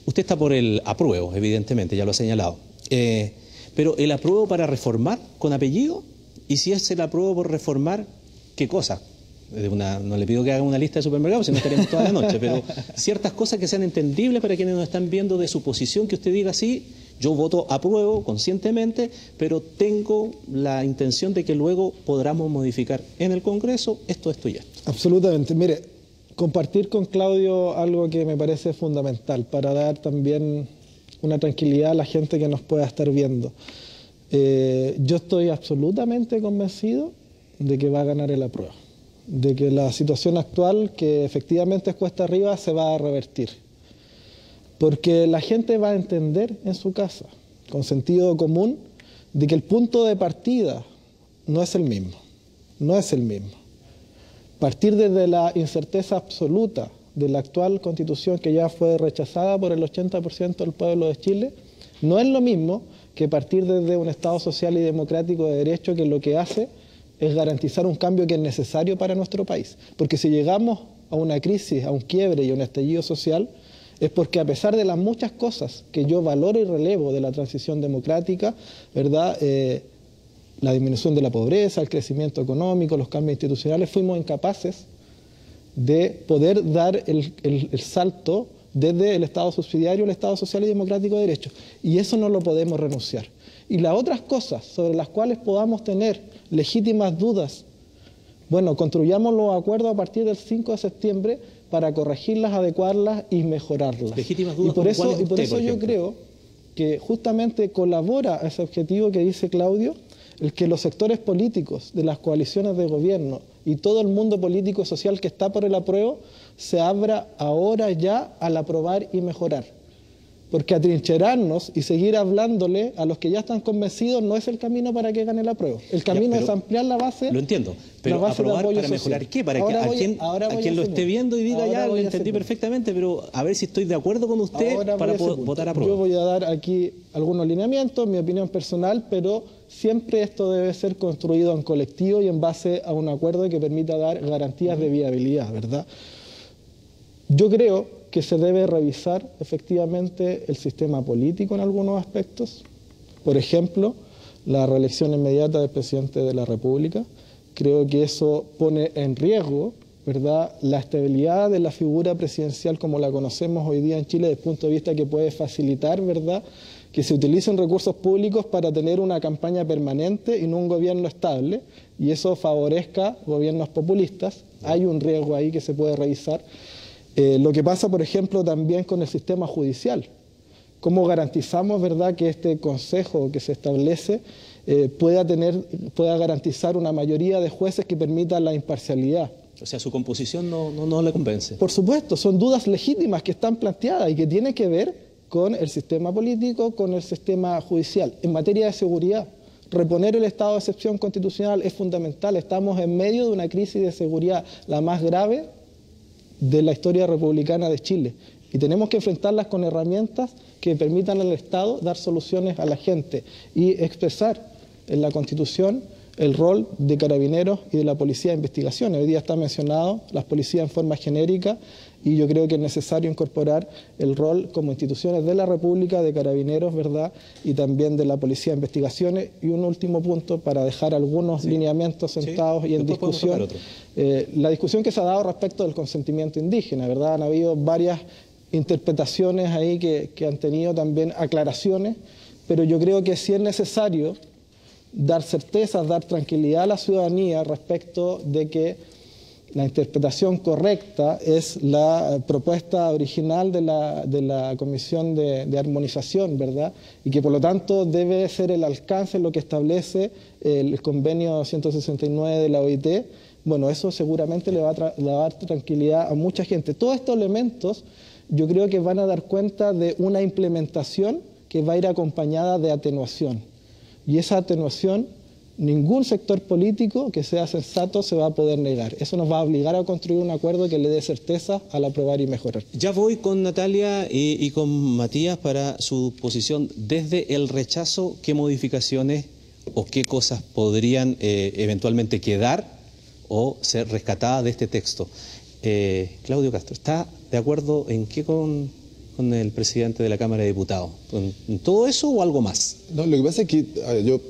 Usted está por el apruebo, evidentemente, ya lo ha señalado. Pero el apruebo para reformar con apellido, y si es el apruebo por reformar, ¿qué cosa? No le pido que haga una lista de supermercados, si no estaríamos toda la noche, pero ciertas cosas que sean entendibles para quienes nos están viendo de su posición, que usted diga, sí, yo voto apruebo conscientemente, pero tengo la intención de que luego podamos modificar en el Congreso esto y esto. Absolutamente. Mire, compartir con Claudio algo que me parece fundamental para dar también una tranquilidad a la gente que nos pueda estar viendo. Yo estoy absolutamente convencido de que va a ganar el apruebo, de que la situación actual, que efectivamente es cuesta arriba, se va a revertir. Porque la gente va a entender en su casa, con sentido común, de que el punto de partida no es el mismo, no es el mismo. Partir desde la incerteza absoluta de la actual Constitución, que ya fue rechazada por el 80% del pueblo de Chile, no es lo mismo que partir desde un Estado social y democrático de derecho, que lo que hace es garantizar un cambio que es necesario para nuestro país. Porque si llegamos a una crisis, a un quiebre y a un estallido social, es porque a pesar de las muchas cosas que yo valoro y relevo de la transición democrática, ¿verdad?, la disminución de la pobreza, el crecimiento económico, los cambios institucionales, fuimos incapaces de poder dar el salto desde el Estado subsidiario al Estado social y democrático de derecho. Y eso no lo podemos renunciar. Y las otras cosas sobre las cuales podamos tener legítimas dudas, bueno, construyamos los acuerdos a partir del 5 de septiembre para corregirlas, adecuarlas y mejorarlas. Legítimas dudas. Y por eso yo creo que justamente colabora a ese objetivo que dice Claudio, el que los sectores políticos de las coaliciones de gobierno y todo el mundo político y social que está por el apruebo se abra ahora ya al aprobar y mejorar. Porque atrincherarnos y seguir hablándole a los que ya están convencidos no es el camino para que gane el apruebo. El camino es ampliar la base. Lo entiendo, pero aprobar para mejorar ¿qué? Para que a quien lo esté viendo y diga ya, lo entendí perfectamente, pero a ver si estoy de acuerdo con usted para votar a prueba. Yo voy a dar aquí algunos lineamientos, mi opinión personal, pero siempre esto debe ser construido en colectivo y en base a un acuerdo que permita dar garantías de viabilidad, ¿verdad? Yo creo que se debe revisar efectivamente el sistema político en algunos aspectos. Por ejemplo, la reelección inmediata del presidente de la República. Creo que eso pone en riesgo, ¿verdad?, la estabilidad de la figura presidencial como la conocemos hoy día en Chile, desde el punto de vista que puede facilitar, ¿verdad?, que se utilicen recursos públicos para tener una campaña permanente y no un gobierno estable, y eso favorezca gobiernos populistas. Hay un riesgo ahí que se puede revisar. Lo que pasa, por ejemplo, también con el sistema judicial. ¿Cómo garantizamos, verdad, que este consejo que se establece pueda garantizar una mayoría de jueces que permita la imparcialidad? O sea, su composición no le convence. Por supuesto, son dudas legítimas que están planteadas y que tienen que ver con el sistema político, con el sistema judicial. En materia de seguridad, reponer el estado de excepción constitucional es fundamental. Estamos en medio de una crisis de seguridad, la más grave de la historia republicana de Chile, y tenemos que enfrentarlas con herramientas que permitan al Estado dar soluciones a la gente y expresar en la Constitución el rol de carabineros y de la policía de investigación. Hoy día está mencionado las policías en forma genérica y yo creo que es necesario incorporar el rol como instituciones de la República, de carabineros, ¿verdad?, y también de la policía de investigaciones. Y un último punto para dejar algunos lineamientos sentados y en discusión. La discusión que se ha dado respecto del consentimiento indígena, ¿verdad? Han habido varias interpretaciones ahí que han tenido también aclaraciones, pero yo creo que sí es necesario dar certezas, dar tranquilidad a la ciudadanía respecto de que la interpretación correcta es la propuesta original de la Comisión de Armonización, ¿verdad? Y que por lo tanto debe ser el alcance lo que establece el convenio 169 de la OIT. Bueno, eso seguramente le va a dar tranquilidad a mucha gente. Todos estos elementos yo creo que van a dar cuenta de una implementación que va a ir acompañada de atenuación. Y esa atenuación, ningún sector político que sea sensato se va a poder negar. Eso nos va a obligar a construir un acuerdo que le dé certeza al aprobar y mejorar. Ya voy con Natalia y con Matías para su posición. Desde el rechazo, ¿qué modificaciones o qué cosas podrían eventualmente quedar o ser rescatadas de este texto? Claudio Castro, ¿está de acuerdo en qué con con el presidente de la Cámara de Diputados? ¿En todo eso o algo más? No, lo que pasa es que, a ver, yo,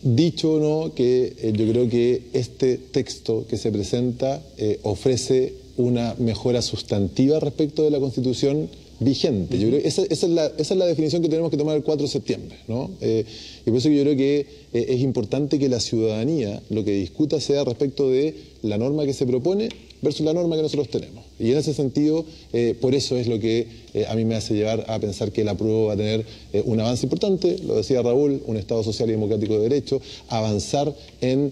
dicho o no, que yo creo que este texto que se presenta ofrece una mejora sustantiva respecto de la Constitución vigente. Yo creo que esa es la definición que tenemos que tomar el 4 de septiembre, ¿no? Y por eso que yo creo que es importante que la ciudadanía lo que discuta sea respecto de la norma que se propone versus la norma que nosotros tenemos. Y en ese sentido, por eso es lo que a mí me hace llevar a pensar que el apruebo va a tener un avance importante, lo decía Raúl, un Estado social y democrático de derecho, avanzar en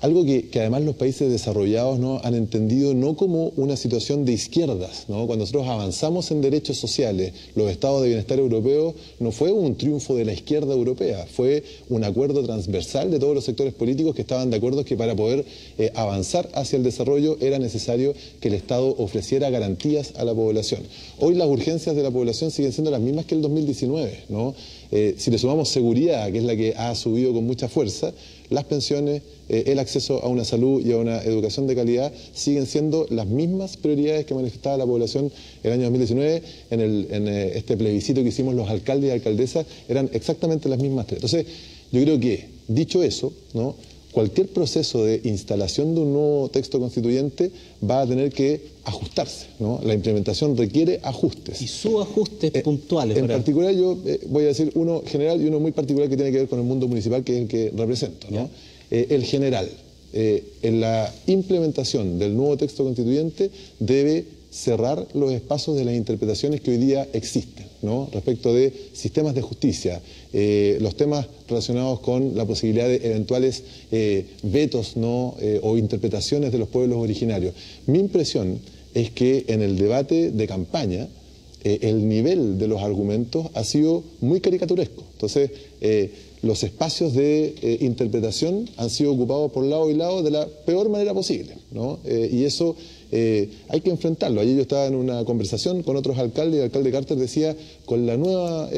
algo que además los países desarrollados, ¿no?, han entendido no como una situación de izquierdas, ¿no? Cuando nosotros avanzamos en derechos sociales, los estados de bienestar europeos, no fue un triunfo de la izquierda europea, fue un acuerdo transversal de todos los sectores políticos que estaban de acuerdo que para poder avanzar hacia el desarrollo era necesario que el Estado ofreciera garantías a la población. Hoy las urgencias de la población siguen siendo las mismas que el 2019, ¿no? Si le sumamos seguridad, que es la que ha subido con mucha fuerza, las pensiones, el acceso a una salud y a una educación de calidad siguen siendo las mismas prioridades que manifestaba la población el año 2019 en este plebiscito que hicimos los alcaldes y alcaldesas, eran exactamente las mismas tres. Entonces, yo creo que, dicho eso, ¿no?, cualquier proceso de instalación de un nuevo texto constituyente va a tener que ajustarse, ¿no? La implementación requiere ajustes. Y subajustes puntuales. En particular yo voy a decir uno general y uno muy particular que tiene que ver con el mundo municipal, que es el que represento, ¿no? El general, en la implementación del nuevo texto constituyente debe cerrar los espacios de las interpretaciones que hoy día existen, ¿no?, respecto de sistemas de justicia, los temas relacionados con la posibilidad de eventuales vetos, ¿no?, o interpretaciones de los pueblos originarios. Mi impresión es que en el debate de campaña el nivel de los argumentos ha sido muy caricaturesco. Entonces, los espacios de interpretación han sido ocupados por lado y lado de la peor manera posible, ¿no? Y eso hay que enfrentarlo. Ayer yo estaba en una conversación con otros alcaldes y el alcalde Carter decía, con la nueva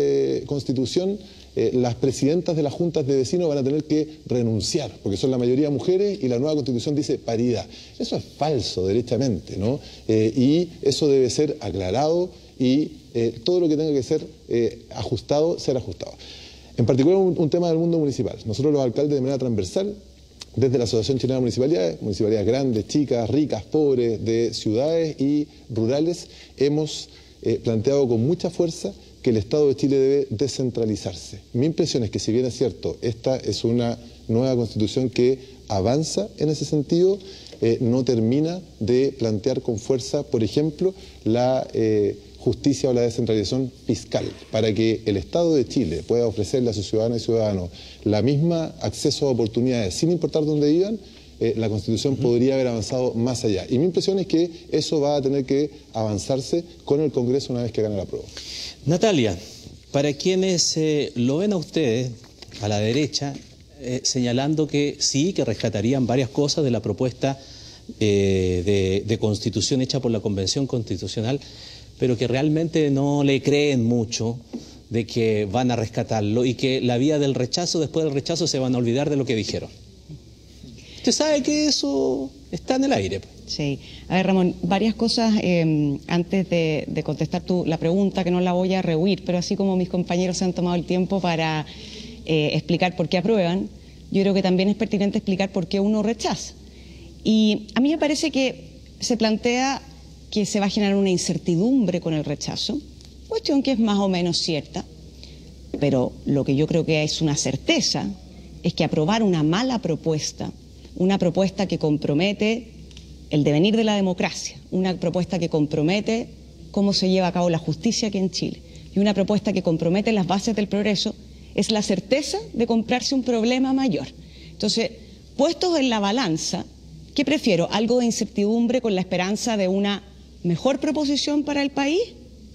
constitución, las presidentas de las juntas de vecinos van a tener que renunciar, porque son la mayoría mujeres y la nueva constitución dice paridad. Eso es falso, derechamente, ¿no? Y eso debe ser aclarado y todo lo que tenga que ser ajustado, ser ajustado. En particular un tema del mundo municipal. Nosotros los alcaldes de manera transversal, desde la Asociación Chilena de municipalidades grandes, chicas, ricas, pobres, de ciudades y rurales, hemos planteado con mucha fuerza que el Estado de Chile debe descentralizarse. Mi impresión es que, si bien es cierto, esta es una nueva constitución que avanza en ese sentido, no termina de plantear con fuerza, por ejemplo, la justicia o la descentralización fiscal, para que el Estado de Chile pueda ofrecerle a sus ciudadanas y ciudadanos la misma acceso a oportunidades, sin importar dónde vivan. La Constitución podría haber avanzado más allá. Y mi impresión es que eso va a tener que avanzarse con el Congreso una vez que gane la prueba. Natalia, para quienes lo ven a ustedes, a la derecha, señalando que sí, que rescatarían varias cosas de la propuesta de constitución hecha por la Convención Constitucional, pero que realmente no le creen mucho de que van a rescatarlo y que la vía del rechazo, después del rechazo, se van a olvidar de lo que dijeron. Usted sabe que eso está en el aire. Sí. A ver, Ramón, varias cosas antes de contestar la pregunta, que no la voy a rehuir, pero así como mis compañeros se han tomado el tiempo para explicar por qué aprueban, yo creo que también es pertinente explicar por qué uno rechaza. Y a mí me parece que se plantea que se va a generar una incertidumbre con el rechazo, cuestión que es más o menos cierta, pero lo que yo creo que es una certeza es que aprobar una mala propuesta, una propuesta que compromete el devenir de la democracia, una propuesta que compromete cómo se lleva a cabo la justicia aquí en Chile y una propuesta que compromete las bases del progreso, es la certeza de comprarse un problema mayor. Entonces, puestos en la balanza, ¿qué prefiero? ¿Algo de incertidumbre con la esperanza de una mejor proposición para el país,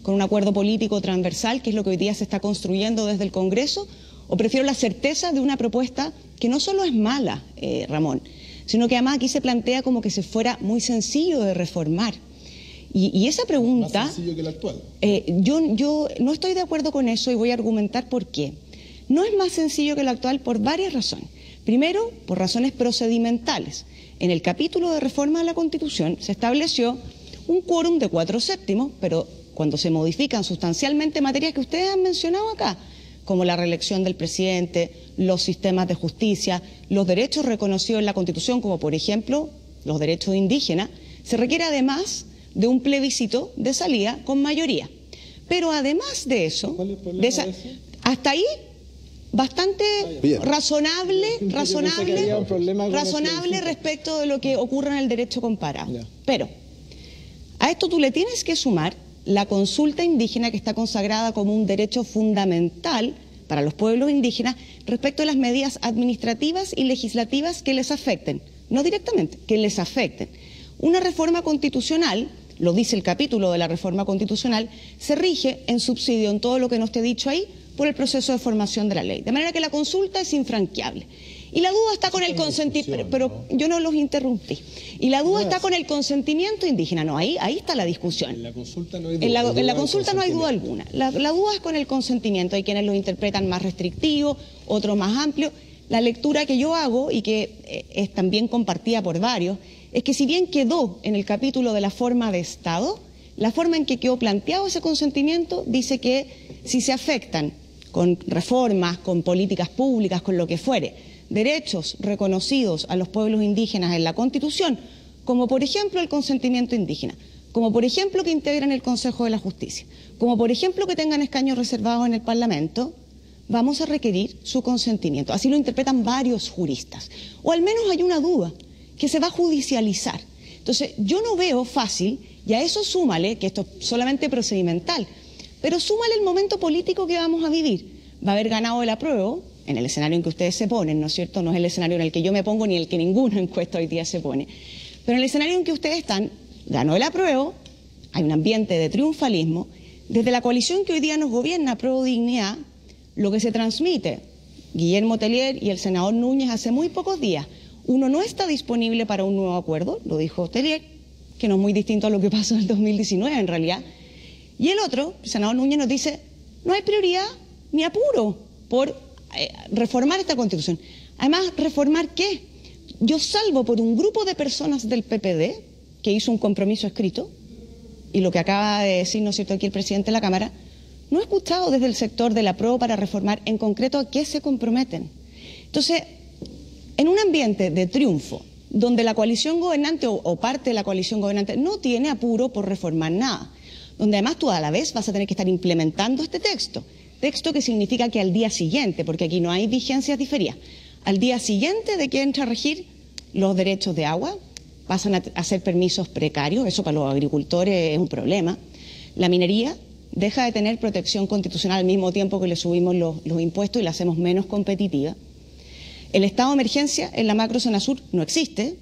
con un acuerdo político transversal, que es lo que hoy día se está construyendo desde el Congreso? ¿O prefiero la certeza de una propuesta que no solo es mala, Ramón, sino que además aquí se plantea como que se fuera muy sencillo de reformar? Y esa pregunta... ¿Más sencillo que la actual? Yo no estoy de acuerdo con eso y voy a argumentar por qué. No es más sencillo que la actual por varias razones. Primero, por razones procedimentales. En el capítulo de reforma de la Constitución se estableció un quórum de 4/7, pero cuando se modifican sustancialmente materias que ustedes han mencionado acá, como la reelección del presidente, los sistemas de justicia, los derechos reconocidos en la Constitución, como por ejemplo los derechos indígenas, se requiere además de un plebiscito de salida con mayoría. Pero además de eso, hasta ahí bastante razonable respecto de lo que ocurre en el derecho comparado. Pero a esto tú le tienes que sumar la consulta indígena, que está consagrada como un derecho fundamental para los pueblos indígenas respecto a las medidas administrativas y legislativas que les afecten, no directamente, que les afecten. Una reforma constitucional, lo dice el capítulo de la reforma constitucional, se rige en subsidio en todo lo que no esté dicho ahí por el proceso de formación de la ley. De manera que la consulta es infranqueable. Y la duda está con el consentimiento, pero yo no los interrumpí. Y la duda está con el consentimiento indígena. No, ahí está la discusión. En la consulta no hay duda. En la consulta no hay duda alguna. La duda es con el consentimiento. Hay quienes lo interpretan más restrictivo, otros más amplio. La lectura que yo hago, y que es también compartida por varios, es que si bien quedó en el capítulo de la forma de Estado, la forma en que quedó planteado ese consentimiento dice que si se afectan con reformas, con políticas públicas, con lo que fuere, derechos reconocidos a los pueblos indígenas en la Constitución, como por ejemplo el consentimiento indígena, como por ejemplo que integren el Consejo de la Justicia, como por ejemplo que tengan escaños reservados en el Parlamento, vamos a requerir su consentimiento. Así lo interpretan varios juristas. O al menos hay una duda, que se va a judicializar. Entonces, yo no veo fácil, y a eso súmale, que esto es solamente procedimental, pero súmale el momento político que vamos a vivir. Va a haber ganado el apruebo, en el escenario en que ustedes se ponen, ¿no es cierto? No es el escenario en el que yo me pongo ni el que ninguna encuesta hoy día se pone. Pero en el escenario en que ustedes están, ganó el apruebo, hay un ambiente de triunfalismo. Desde la coalición que hoy día nos gobierna, Apruebo Dignidad, lo que se transmite, Guillermo Tellier y el senador Núñez hace muy pocos días, uno no está disponible para un nuevo acuerdo, lo dijo Tellier, que no es muy distinto a lo que pasó en el 2019 en realidad. Y el otro, el senador Núñez, nos dice, no hay prioridad ni apuro por reformar esta Constitución. Además, ¿reformar qué? Yo salvo por un grupo de personas del PPD que hizo un compromiso escrito, y lo que acaba de decir, ¿no es cierto?, aquí el presidente de la Cámara, no he escuchado desde el sector del apruebo para reformar en concreto a qué se comprometen. Entonces, en un ambiente de triunfo, donde la coalición gobernante o parte de la coalición gobernante no tiene apuro por reformar nada, donde además tú a la vez vas a tener que estar implementando este texto que significa que al día siguiente, porque aquí no hay vigencias diferidas, al día siguiente de que entre a regir los derechos de agua, pasan a ser permisos precarios, eso para los agricultores es un problema. La minería deja de tener protección constitucional al mismo tiempo que le subimos los impuestos y la hacemos menos competitiva. El estado de emergencia en la macrozona sur no existe,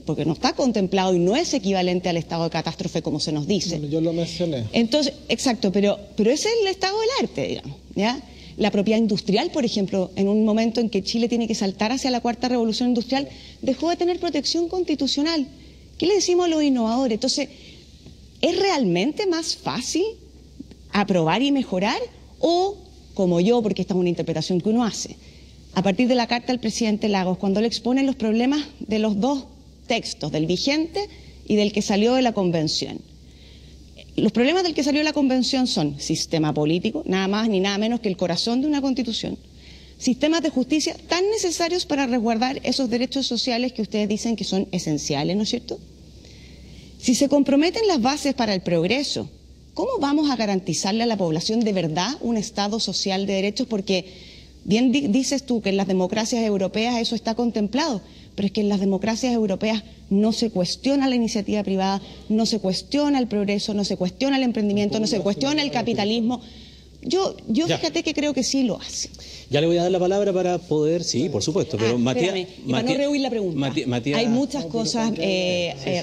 porque no está contemplado y no es equivalente al estado de catástrofe como se nos dice. Bueno, yo lo mencioné. Entonces, exacto, pero ese es el estado del arte, digamos, ¿ya? La propiedad industrial, por ejemplo, en un momento en que Chile tiene que saltar hacia la cuarta revolución industrial, dejó de tener protección constitucional. ¿Qué le decimos a los innovadores? Entonces, ¿es realmente más fácil aprobar y mejorar? O, como yo, porque esta es una interpretación que uno hace, a partir de la carta del presidente Lagos, cuando le exponen los problemas de los dos textos, del vigente y del que salió de la convención. Los problemas del que salió de la convención son sistema político, nada más ni nada menos que el corazón de una constitución, sistemas de justicia tan necesarios para resguardar esos derechos sociales que ustedes dicen que son esenciales, ¿no es cierto? Si se comprometen las bases para el progreso, ¿cómo vamos a garantizarle a la población de verdad un Estado social de derechos? Porque bien dices tú que en las democracias europeas eso está contemplado, pero es que en las democracias europeas no se cuestiona la iniciativa privada, no se cuestiona el progreso, no se cuestiona el emprendimiento, no se cuestiona el capitalismo. Yo fíjate que creo que sí lo hace. Ya le voy a dar la palabra para poder, sí, por supuesto, pero Matías... Para no rehuir la pregunta, hay muchas cosas,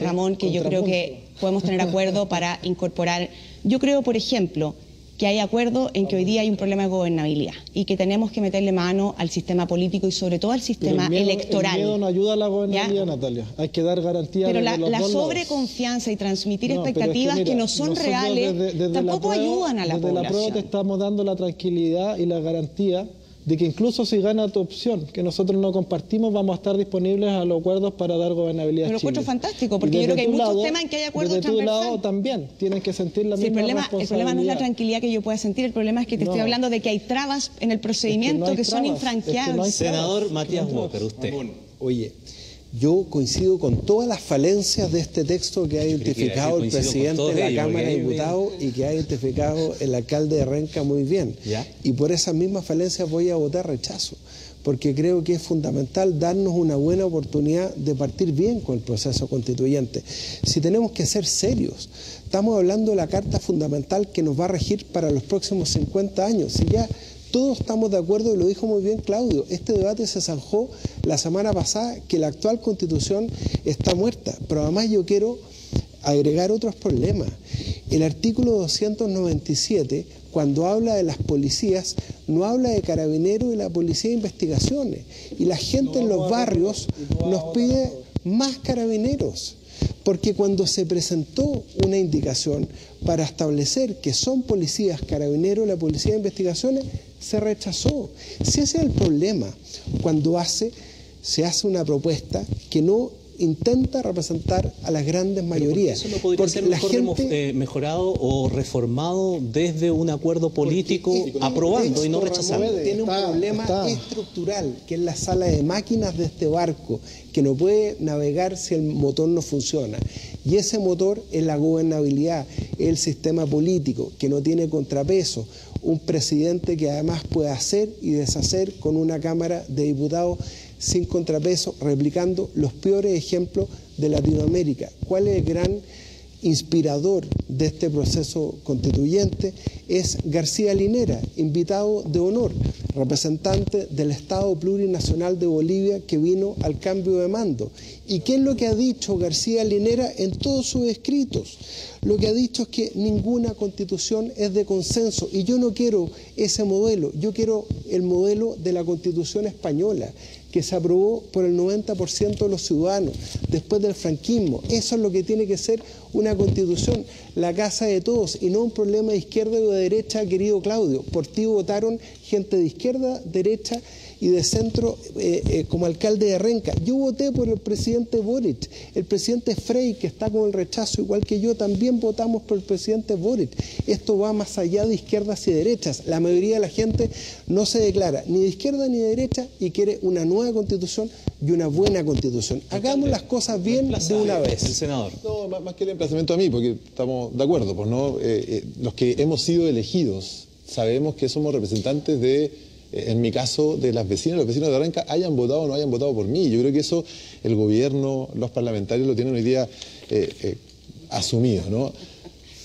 Ramón, que yo creo que podemos tener acuerdo para incorporar. Yo creo, por ejemplo, que hay acuerdo en que hoy día hay un problema de gobernabilidad y que tenemos que meterle mano al sistema político y sobre todo al sistema electoral. El miedo no ayuda a la gobernabilidad, Natalia. Hay que dar garantías. Pero la sobreconfianza y transmitir expectativas que no son reales tampoco ayudan a la población. Desde la prueba te estamos dando la tranquilidad y la garantía de que incluso si gana tu opción, que nosotros no compartimos, vamos a estar disponibles a los acuerdos para dar gobernabilidad a Pero Chile. encuentro fantástico, porque yo creo que hay muchos temas en que hay acuerdos desde tu transversales. lado también tienen que sentir la misma responsabilidad. El problema no es la tranquilidad que yo pueda sentir, el problema es que te estoy hablando de que hay trabas en el procedimiento que son infranqueables. Senador Matías Walker, usted. Oye, yo coincido con todas las falencias de este texto que ha identificado el presidente de la Cámara de Diputados y que ha identificado el alcalde de Renca muy bien. ¿Ya? Y por esas mismas falencias voy a votar rechazo, porque creo que es fundamental darnos una buena oportunidad de partir bien con el proceso constituyente. Si tenemos que ser serios, estamos hablando de la Carta Fundamental que nos va a regir para los próximos 50 años. Si ya todos estamos de acuerdo, y lo dijo muy bien Claudio, este debate se zanjó la semana pasada, que la actual Constitución está muerta. Pero además yo quiero agregar otros problemas. El artículo 297, cuando habla de las policías, no habla de carabineros y la policía de investigaciones. Y la gente en los barrios nos pide más carabineros. Porque cuando se presentó una indicación para establecer que son policías, carabineros, la policía de investigaciones, se rechazó. Si ese es el problema, cuando se hace una propuesta que no intenta representar a las grandes mayorías. ¿Eso no podría ser mejorado o reformado desde un acuerdo político, aprobando y no rechazando? Tiene un problema estructural, que es la sala de máquinas de este barco, que no puede navegar si el motor no funciona. Y ese motor es la gobernabilidad, es el sistema político, que no tiene contrapeso. Un presidente que además puede hacer y deshacer con una Cámara de Diputados sin contrapeso, replicando los peores ejemplos de Latinoamérica. ¿Cuál es el gran inspirador de este proceso constituyente? Es García Linera, invitado de honor, representante del Estado Plurinacional de Bolivia que vino al cambio de mando. ¿Y qué es lo que ha dicho García Linera en todos sus escritos? Lo que ha dicho es que ninguna constitución es de consenso, y yo no quiero ese modelo, yo quiero el modelo de la Constitución española, que se aprobó por el 90% de los ciudadanos después del franquismo. Eso es lo que tiene que ser una constitución, la casa de todos, y no un problema de izquierda o de derecha, querido Claudio. Por ti votaron gente de izquierda, derecha y de centro como alcalde de Renca. Yo voté por el presidente Boric, el presidente Frey, que está con el rechazo igual que yo, también votamos por el presidente Boric. Esto va más allá de izquierdas y derechas. La mayoría de la gente no se declara ni de izquierda ni de derecha y quiere una nueva constitución y una buena constitución. Hagamos las cosas bien de una vez. El senador. No, más que el emplazamiento a mí, porque estamos de acuerdo, pues no, los que hemos sido elegidos sabemos que somos representantes de, en mi caso, de las vecinas y los vecinos de Renca, hayan votado o no hayan votado por mí. Yo creo que eso el gobierno, los parlamentarios lo tienen hoy día asumido, ¿no?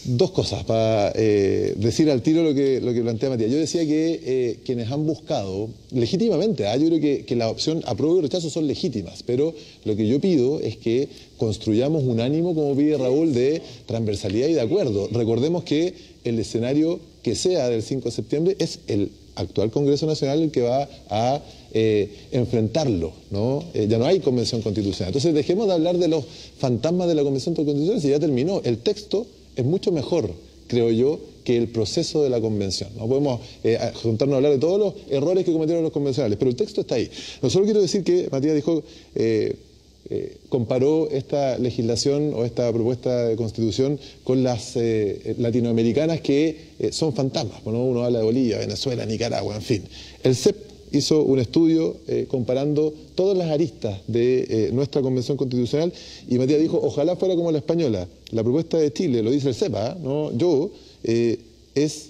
Dos cosas para decir al tiro lo que plantea Matías. Yo decía que quienes han buscado, legítimamente, yo creo que la opción apruebo y rechazo son legítimas, pero lo que yo pido es que construyamos un ánimo, como pide Raúl, de transversalidad y de acuerdo. Recordemos que el escenario que sea del 5 de septiembre es el actual Congreso Nacional el que va a enfrentarlo, ¿no? Ya no hay convención constitucional. Entonces dejemos de hablar de los fantasmas de la convención constitucional, si ya terminó. El texto es mucho mejor, creo yo, que el proceso de la convención. No podemos juntarnos a hablar de todos los errores que cometieron los convencionales, pero el texto está ahí. No solo quiero decir que Matías dijo, comparó esta legislación o esta propuesta de constitución con las latinoamericanas que son fantasmas, ¿no? Uno habla de Bolivia, Venezuela, Nicaragua, en fin. El CEP hizo un estudio comparando todas las aristas de nuestra convención constitucional y Matías dijo, ojalá fuera como la española. La propuesta de Chile, lo dice el CEP, ¿no? Es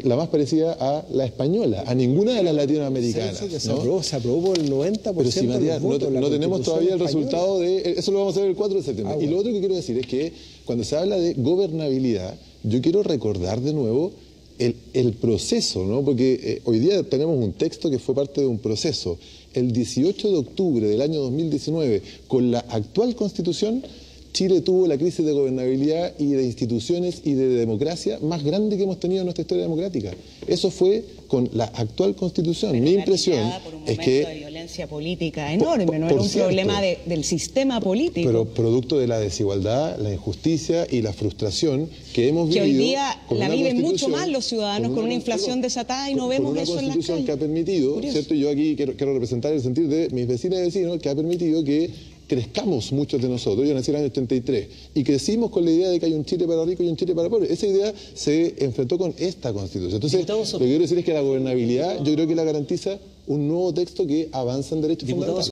la más parecida a la española, a ninguna de las latinoamericanas. ¿No? Se aprobó por el 90% Pero si, Matías, de los votos, no tenemos todavía el española. resultado de... Eso lo vamos a ver el 4 de septiembre. Y lo otro que quiero decir es que cuando se habla de gobernabilidad, yo quiero recordar de nuevo el proceso, ¿no? Porque hoy día tenemos un texto que fue parte de un proceso. El 18 de octubre del año 2019, con la actual Constitución, Chile tuvo la crisis de gobernabilidad y de instituciones y de democracia más grande que hemos tenido en nuestra historia democrática. Eso fue con la actual Constitución. Mi impresión es que diferencia política enorme, no por era un cierto, problema del sistema político. Pero producto de la desigualdad, la injusticia y la frustración que hemos vivido. Que hoy día con la una viven mucho constitución, más los ciudadanos con una inflación desatada y no vemos eso en las calles. Con una constitución que ha permitido, ¿cierto? Yo aquí quiero representar el sentir de mis vecinas y vecinos, que ha permitido que crezcamos muchos de nosotros. Yo nací en el año 83 y crecimos con la idea de que hay un Chile para ricos y un Chile para pobres. Esa idea se enfrentó con esta Constitución. Entonces, lo que quiero decir es que la gobernabilidad yo creo que la garantiza un nuevo texto que avanza en derechos fundamentales.